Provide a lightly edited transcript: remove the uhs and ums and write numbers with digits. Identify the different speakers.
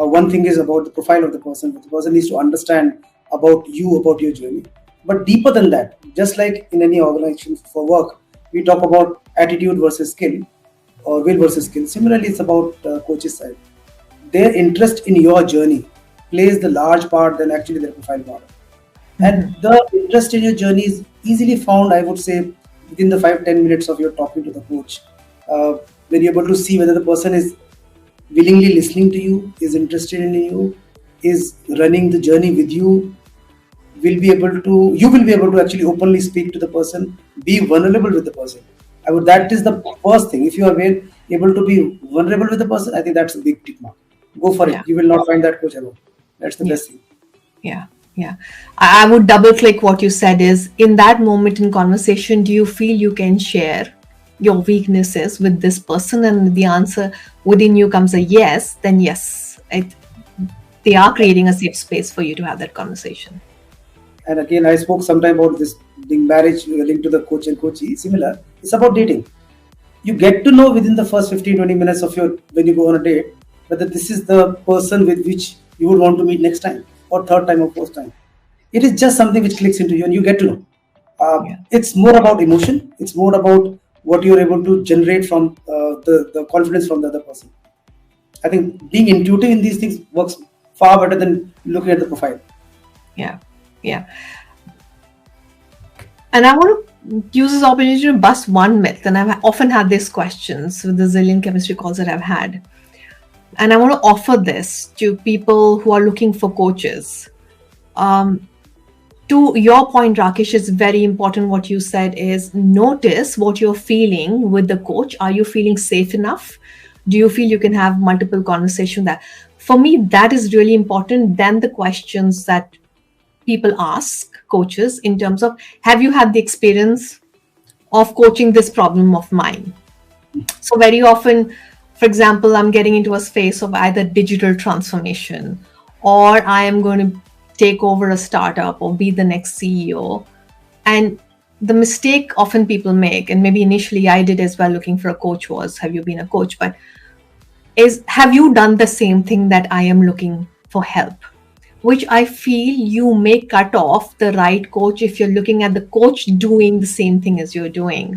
Speaker 1: One thing is about the profile of the person. The person needs to understand about you, about your journey. But deeper than that, just like in any organization for work, we talk about attitude versus skill or will versus skill. Similarly, it's about coach's side. Their interest in your journey plays the large part than actually their profile model. And the interest in your journey is easily found, I would say, within the 5-10 minutes of your talking to the coach. When you're able to see whether the person is willingly listening to you, is interested in you, is running the journey with you, you will be able to actually openly speak to the person, be vulnerable with the person. That is the first thing. If you are able to be vulnerable with the person, I think that's a big tick mark. Go for it. You will not find that coach alone. That's the best thing.
Speaker 2: Yeah. Yeah. I would double click what you said is in that moment in conversation, do you feel you can share your weaknesses with this person? And the answer within you comes a yes, then yes, they are creating a safe space for you to have that conversation.
Speaker 1: And again, I spoke sometime about this being marriage linked to the coach and coachee. Similar, it's about dating. You get to know within the first 15-20 minutes of when you go on a date, whether this is the person with which you would want to meet next time or third time or fourth time. It is just something which clicks into you and you get to know. It's more about emotion. It's more about what you're able to generate from the confidence from the other person. I think being intuitive in these things works far better than looking at the profile.
Speaker 2: Yeah. Yeah. And I want to use this opportunity to bust one myth. And I've often had these questions with the zillion chemistry calls that I've had. And I want to offer this to people who are looking for coaches. To your point, Rakesh, it's very important what you said is notice what you're feeling with the coach. Are you feeling safe enough? Do you feel you can have multiple conversations there? For me, that is really important than the questions that people ask coaches in terms of, have you had the experience of coaching this problem of mine? So very often, for example, I'm getting into a space of either digital transformation or I am going to take over a startup or be the next CEO. And the mistake often people make, and maybe initially I did as well looking for a coach was, have you been a coach? But have you done the same thing that I am looking for help? Which I feel you may cut off the right coach if you're looking at the coach doing the same thing as you're doing.